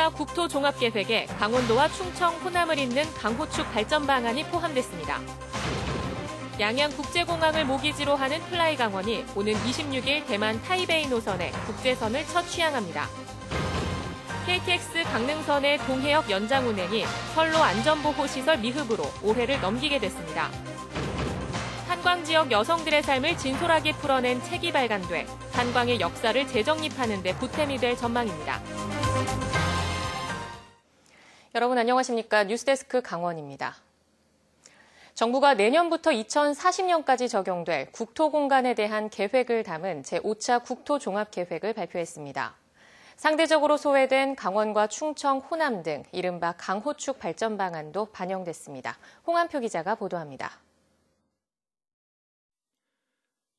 제5차 국토종합계획에 강원도와 충청, 호남을 잇는 강호축 발전 방안이 포함됐습니다. 양양국제공항을 모기지로 하는 플라이강원이 오는 26일 대만 타이베이 노선에 국제선을 첫 취항합니다. KTX 강릉선의 동해역 연장 운행이 선로 안전보호시설 미흡으로 올해를 넘기게 됐습니다. 한광 지역 여성들의 삶을 진솔하게 풀어낸 책이 발간돼 한광의 역사를 재정립하는 데 보탬이 될 전망입니다. 여러분 안녕하십니까? 뉴스데스크 강원입니다. 정부가 내년부터 2040년까지 적용될 국토공간에 대한 계획을 담은 제5차 국토종합계획을 발표했습니다. 상대적으로 소외된 강원과 충청, 호남 등 이른바 강호축 발전 방안도 반영됐습니다. 홍한표 기자가 보도합니다.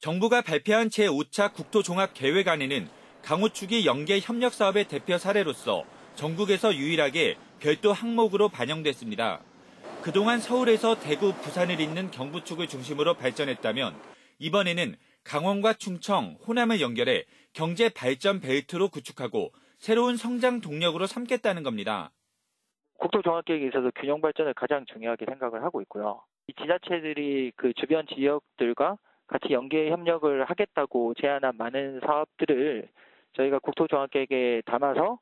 정부가 발표한 제5차 국토종합계획안에는 강호축이 연계 협력 사업의 대표 사례로서 전국에서 유일하게 별도 항목으로 반영됐습니다. 그동안 서울에서 대구, 부산을 잇는 경부축을 중심으로 발전했다면 이번에는 강원과 충청, 호남을 연결해 경제 발전 벨트로 구축하고 새로운 성장 동력으로 삼겠다는 겁니다. 국토종합계획에 있어서 균형 발전을 가장 중요하게 생각을 하고 있고요. 이 지자체들이 그 주변 지역들과 같이 연계 협력을 하겠다고 제안한 많은 사업들을 저희가 국토종합계획에 담아서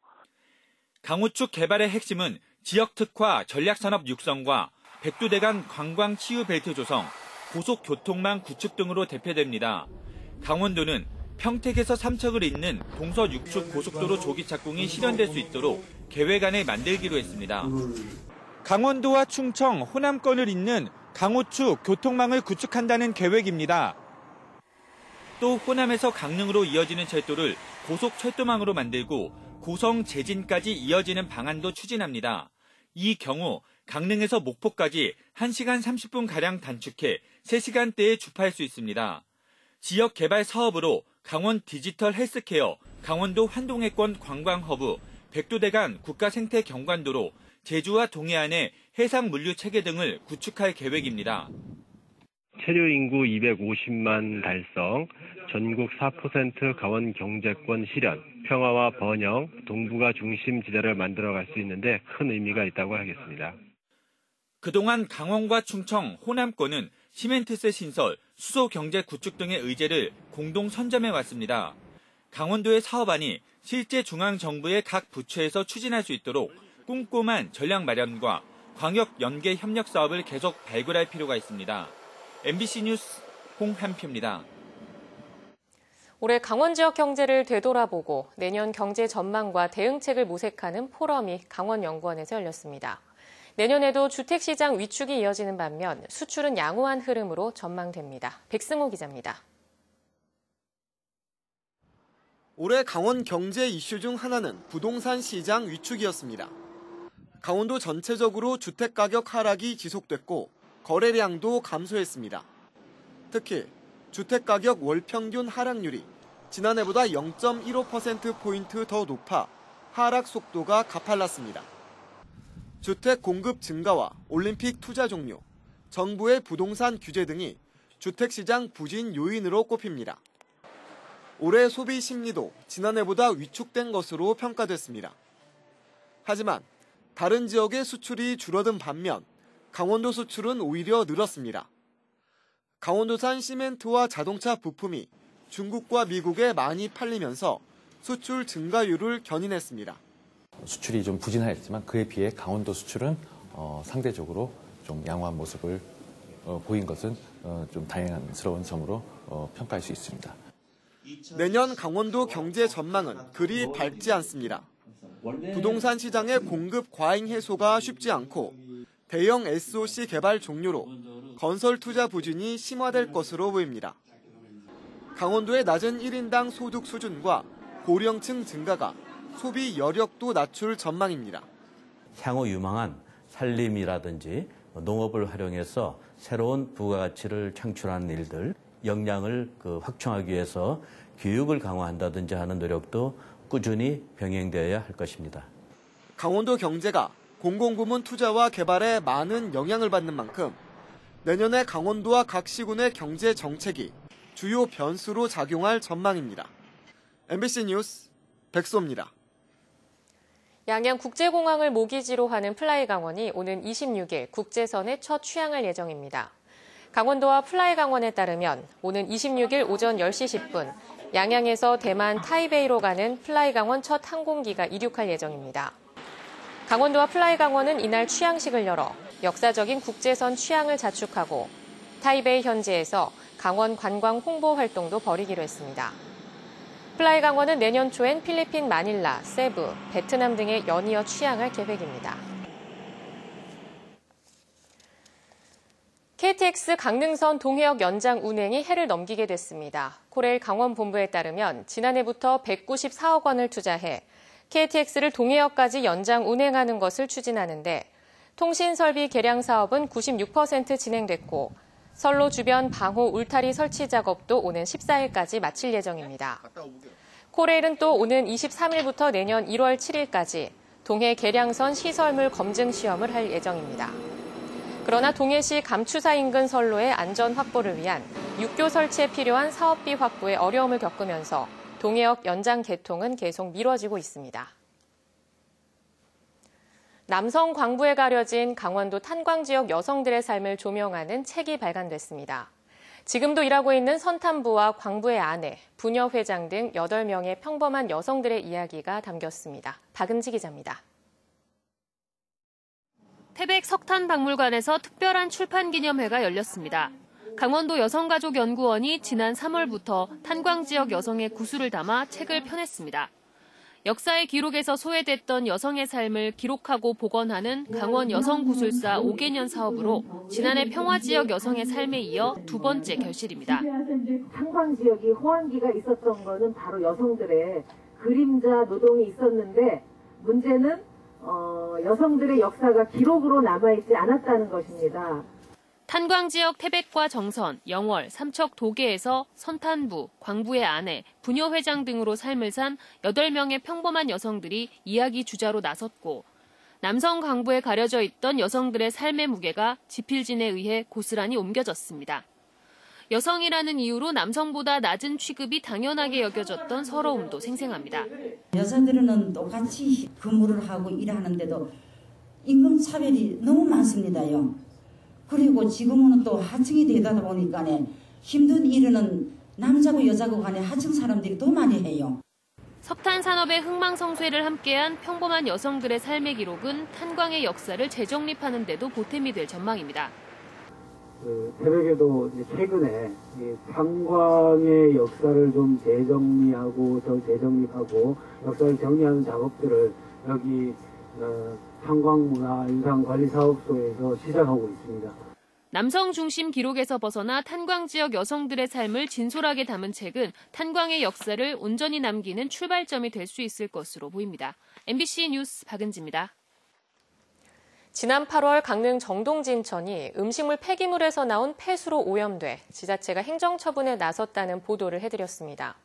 강호축 개발의 핵심은 지역 특화 전략산업 육성과 백두대간 관광 치유 벨트 조성, 고속교통망 구축 등으로 대표됩니다. 강원도는 평택에서 삼척을 잇는 동서 육축 고속도로 조기 착공이 실현될 수 있도록 계획안을 만들기로 했습니다. 강원도와 충청, 호남권을 잇는 강호축 교통망을 구축한다는 계획입니다. 또 호남에서 강릉으로 이어지는 철도를 고속철도망으로 만들고 고성, 제진까지 이어지는 방안도 추진합니다. 이 경우 강릉에서 목포까지 1시간 30분가량 단축해 3시간대에 주파할 수 있습니다. 지역 개발 사업으로 강원 디지털 헬스케어, 강원도 환동해권 관광허브, 백두대간 국가생태경관도로, 제주와 동해안의 해상물류 체계 등을 구축할 계획입니다. 체류 인구 250만 달성, 전국 4% 강원 경제권 실현, 평화와 번영, 동북아 중심 지대를 만들어갈 수 있는데 큰 의미가 있다고 하겠습니다. 그동안 강원과 충청, 호남권은 시멘트세 신설, 수소 경제 구축 등의 의제를 공동 선점해 왔습니다. 강원도의 사업안이 실제 중앙정부의 각 부처에서 추진할 수 있도록 꼼꼼한 전략 마련과 광역 연계 협력 사업을 계속 발굴할 필요가 있습니다. MBC 뉴스 홍한표입니다. 올해 강원 지역 경제를 되돌아보고 내년 경제 전망과 대응책을 모색하는 포럼이 강원연구원에서 열렸습니다. 내년에도 주택시장 위축이 이어지는 반면 수출은 양호한 흐름으로 전망됩니다. 백승호 기자입니다. 올해 강원 경제 이슈 중 하나는 부동산 시장 위축이었습니다. 강원도 전체적으로 주택가격 하락이 지속됐고 거래량도 감소했습니다. 특히 주택가격 월평균 하락률이 지난해보다 0.15%포인트 더 높아 하락 속도가 가팔랐습니다. 주택 공급 증가와 올림픽 투자 종료, 정부의 부동산 규제 등이 주택시장 부진 요인으로 꼽힙니다. 올해 소비 심리도 지난해보다 위축된 것으로 평가됐습니다. 하지만 다른 지역의 수출이 줄어든 반면 강원도 수출은 오히려 늘었습니다. 강원도산 시멘트와 자동차 부품이 중국과 미국에 많이 팔리면서 수출 증가율을 견인했습니다. 수출이 좀 부진하였지만 그에 비해 강원도 수출은 상대적으로 좀 양호한 모습을 보인 것은 좀 다행스러운 점으로 평가할 수 있습니다. 내년 강원도 경제 전망은 그리 밝지 않습니다. 부동산 시장의 공급 과잉 해소가 쉽지 않고 대형 SOC 개발 종료로 건설 투자 부진이 심화될 것으로 보입니다. 강원도의 낮은 1인당 소득 수준과 고령층 증가가 소비 여력도 낮출 전망입니다. 향후 유망한 산림이라든지 농업을 활용해서 새로운 부가가치를 창출하는 일들, 역량을 확충하기 위해서 교육을 강화한다든지 하는 노력도 꾸준히 병행되어야 할 것입니다. 강원도 경제가 공공부문 투자와 개발에 많은 영향을 받는 만큼 내년에 강원도와 각 시군의 경제 정책이 주요 변수로 작용할 전망입니다. MBC 뉴스 백소입니다. 양양국제공항을 모기지로 하는 플라이강원이 오는 26일 국제선에 첫 취항할 예정입니다. 강원도와 플라이강원에 따르면 오는 26일 오전 10시 10분 양양에서 대만 타이베이로 가는 플라이강원 첫 항공기가 이륙할 예정입니다. 강원도와 플라이강원은 이날 취항식을 열어 역사적인 국제선 취항을 자축하고 타이베이 현지에서 강원 관광 홍보 활동도 벌이기로 했습니다. 플라이강원은 내년 초엔 필리핀 마닐라, 세부, 베트남 등에 연이어 취항할 계획입니다. KTX 강릉선 동해역 연장 운행이 해를 넘기게 됐습니다. 코레일 강원본부에 따르면 지난해부터 194억 원을 투자해 KTX를 동해역까지 연장 운행하는 것을 추진하는데 통신설비 개량 사업은 96% 진행됐고 선로 주변 방호 울타리 설치 작업도 오는 14일까지 마칠 예정입니다. 코레일은 또 오는 23일부터 내년 1월 7일까지 동해 계량선 시설물 검증 시험을 할 예정입니다. 그러나 동해시 감추사 인근 선로의 안전 확보를 위한 육교 설치에 필요한 사업비 확보에 어려움을 겪으면서 동해역 연장 개통은 계속 미뤄지고 있습니다. 남성 광부에 가려진 강원도 탄광 지역 여성들의 삶을 조명하는 책이 발간됐습니다. 지금도 일하고 있는 선탄부와 광부의 아내, 부녀 회장 등 8명의 평범한 여성들의 이야기가 담겼습니다. 박은지 기자입니다. 태백 석탄박물관에서 특별한 출판 기념회가 열렸습니다. 강원도 여성가족연구원이 지난 3월부터 탄광 지역 여성의 구술을 담아 책을 펴냈습니다. 역사의 기록에서 소외됐던 여성의 삶을 기록하고 복원하는 강원 여성구술사 5개년 사업으로 지난해 평화지역 여성의 삶에 이어 두 번째 결실입니다. 탄광 지역이 호황기가 있었던 거는 바로 여성들의 그림자 노동이 있었는데 문제는 여성들의 역사가 기록으로 남아있지 않았다는 것입니다. 탄광 지역 태백과 정선, 영월, 삼척 도계에서 선탄부, 광부의 아내, 부녀 회장 등으로 삶을 산 8명의 평범한 여성들이 이야기 주자로 나섰고 남성 광부에 가려져 있던 여성들의 삶의 무게가 지필진에 의해 고스란히 옮겨졌습니다. 여성이라는 이유로 남성보다 낮은 취급이 당연하게 여겨졌던 서러움도 생생합니다. 여자들은 똑같이 근무를 하고 일하는데도 임금 차별이 너무 많습니다요. 그리고 지금은 또 하층이 되다 보니까 힘든 일은 남자고 여자고 간에 하층 사람들이 더 많이 해요. 석탄 산업의 흥망성쇠를 함께한 평범한 여성들의 삶의 기록은 탄광의 역사를 재정립하는 데도 보탬이 될 전망입니다. 태백에도 최근에 탄광의 역사를 좀 재정리하고 재정립하고 역사를 정리하는 작업들을 여기 탄광문화유산관리사업소에서 시작하고 있습니다. 남성 중심 기록에서 벗어나 탄광 지역 여성들의 삶을 진솔하게 담은 책은 탄광의 역사를 온전히 남기는 출발점이 될 수 있을 것으로 보입니다. MBC 뉴스 박은지입니다. 지난 8월 강릉 정동진천이 음식물 폐기물에서 나온 폐수로 오염돼 지자체가 행정처분에 나섰다는 보도를 해드렸습니다.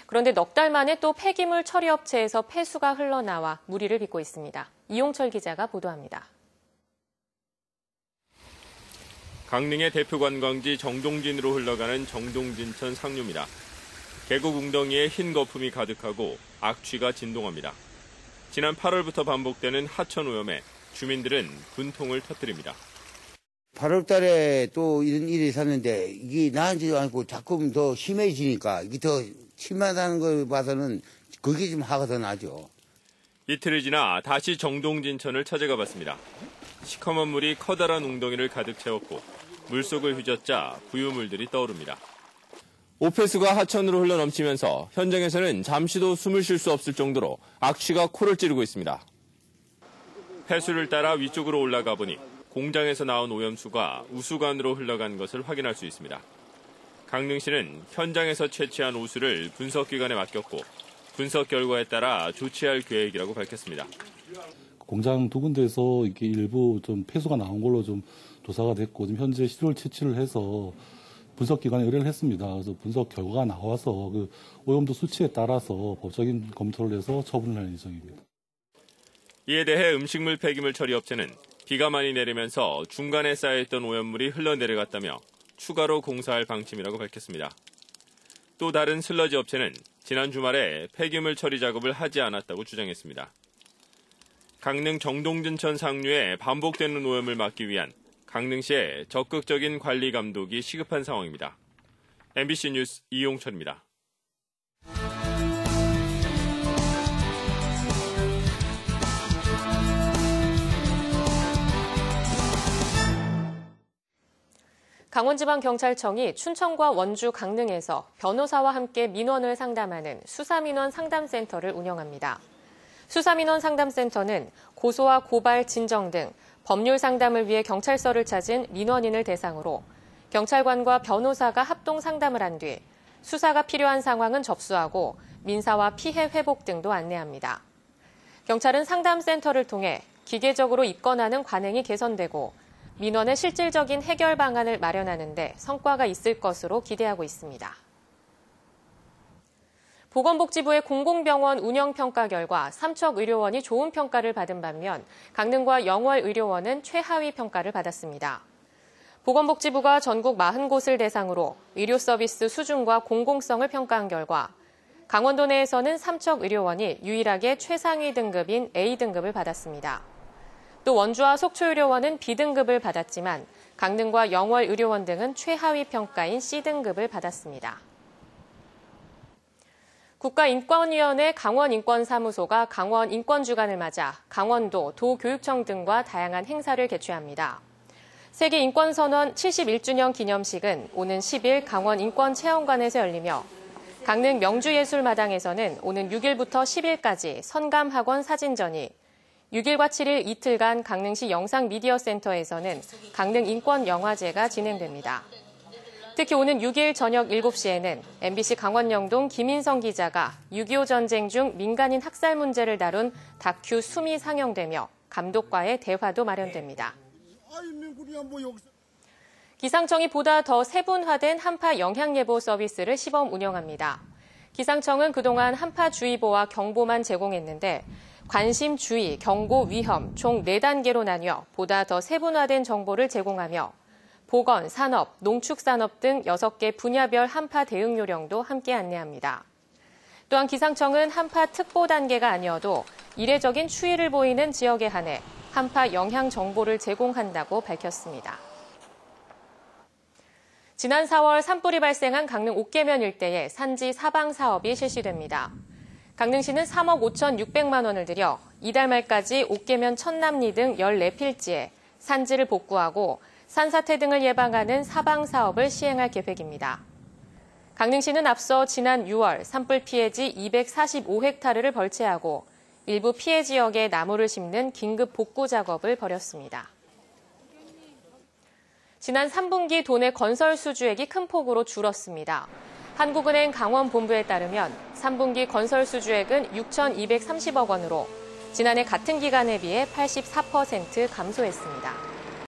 그런데 넉 달 만에 또 폐기물 처리업체에서 폐수가 흘러나와 물의를 빚고 있습니다. 이용철 기자가 보도합니다. 강릉의 대표 관광지 정동진으로 흘러가는 정동진천 상류입니다. 계곡 웅덩이에 흰 거품이 가득하고 악취가 진동합니다. 지난 8월부터 반복되는 하천 오염에 주민들은 분통을 터뜨립니다. 8월 달에 또 이런 일이 있었는데 이게 나아지지 않고 자꾸 더 심해지니까 이게 더 심하다는 걸 봐서는 그게 좀 화가 더 나죠. 이틀이 지나 다시 정동진천을 찾아가 봤습니다. 시커먼 물이 커다란 웅덩이를 가득 채웠고 물속을 휘젓자 부유물들이 떠오릅니다. 오폐수가 하천으로 흘러넘치면서 현장에서는 잠시도 숨을 쉴 수 없을 정도로 악취가 코를 찌르고 있습니다. 폐수를 따라 위쪽으로 올라가 보니 공장에서 나온 오염수가 우수관으로 흘러간 것을 확인할 수 있습니다. 강릉시는 현장에서 채취한 오수를 분석기관에 맡겼고 분석 결과에 따라 조치할 계획이라고 밝혔습니다. 공장 두 군데에서 이게 일부 좀 폐수가 나온 걸로 좀 조사가 됐고 지금 현재 시설 채취를 해서 분석기관에 의뢰를 했습니다. 그래서 분석 결과가 나와서 그 오염도 수치에 따라서 법적인 검토를 해서 처분을 할 예정입니다. 이에 대해 음식물 폐기물 처리업체는 비가 많이 내리면서 중간에 쌓여있던 오염물이 흘러내려갔다며 추가로 공사할 방침이라고 밝혔습니다. 또 다른 슬러지 업체는 지난 주말에 폐기물 처리 작업을 하지 않았다고 주장했습니다. 강릉 정동진천 상류에 반복되는 오염을 막기 위한 강릉시의 적극적인 관리 감독이 시급한 상황입니다. MBC 뉴스 이용철입니다. 강원지방경찰청이 춘천과 원주, 강릉에서 변호사와 함께 민원을 상담하는 수사민원 상담센터를 운영합니다. 수사민원 상담센터는 고소와 고발, 진정 등 법률 상담을 위해 경찰서를 찾은 민원인을 대상으로 경찰관과 변호사가 합동 상담을 한 뒤 수사가 필요한 상황은 접수하고 민사와 피해 회복 등도 안내합니다. 경찰은 상담센터를 통해 기계적으로 입건하는 관행이 개선되고 민원의 실질적인 해결 방안을 마련하는 데 성과가 있을 것으로 기대하고 있습니다. 보건복지부의 공공병원 운영평가 결과 삼척의료원이 좋은 평가를 받은 반면 강릉과 영월의료원은 최하위 평가를 받았습니다. 보건복지부가 전국 40곳을 대상으로 의료 서비스 수준과 공공성을 평가한 결과 강원도 내에서는 삼척의료원이 유일하게 최상위 등급인 A등급을 받았습니다. 또 원주와 속초의료원은 B등급을 받았지만 강릉과 영월의료원 등은 최하위 평가인 C등급을 받았습니다. 국가인권위원회 강원인권사무소가 강원인권주간을 맞아 강원도, 도교육청 등과 다양한 행사를 개최합니다. 세계인권선언 71주년 기념식은 오는 10일 강원인권체험관에서 열리며 강릉 명주예술마당에서는 오는 6일부터 10일까지 선감학원 사진전이 6일과 7일 이틀간 강릉시 영상미디어센터에서는 강릉인권영화제가 진행됩니다. 특히 오는 6일 저녁 7시에는 MBC 강원영동 김인성 기자가 6.25 전쟁 중 민간인 학살 문제를 다룬 다큐 숨이 상영되며 감독과의 대화도 마련됩니다. 기상청이 보다 더 세분화된 한파 영향예보 서비스를 시범 운영합니다. 기상청은 그동안 한파주의보와 경보만 제공했는데 관심, 주의, 경고, 위험 총 4단계로 나뉘어 보다 더 세분화된 정보를 제공하며 보건, 산업, 농축산업 등 6개 분야별 한파 대응 요령도 함께 안내합니다. 또한 기상청은 한파 특보 단계가 아니어도 이례적인 추이를 보이는 지역에 한해 한파 영향 정보를 제공한다고 밝혔습니다. 지난 4월 산불이 발생한 강릉 옥계면 일대에 산지 사방 사업이 실시됩니다. 강릉시는 3억 5,600만 원을 들여 이달 말까지 옥계면 천남리 등 14필지에 산지를 복구하고 산사태 등을 예방하는 사방 사업을 시행할 계획입니다. 강릉시는 앞서 지난 6월 산불 피해지 245헥타르를 벌채하고 일부 피해 지역에 나무를 심는 긴급 복구 작업을 벌였습니다. 지난 3분기 도내 건설 수주액이 큰 폭으로 줄었습니다. 한국은행 강원본부에 따르면 3분기 건설 수주액은 6,230억 원으로 지난해 같은 기간에 비해 84% 감소했습니다.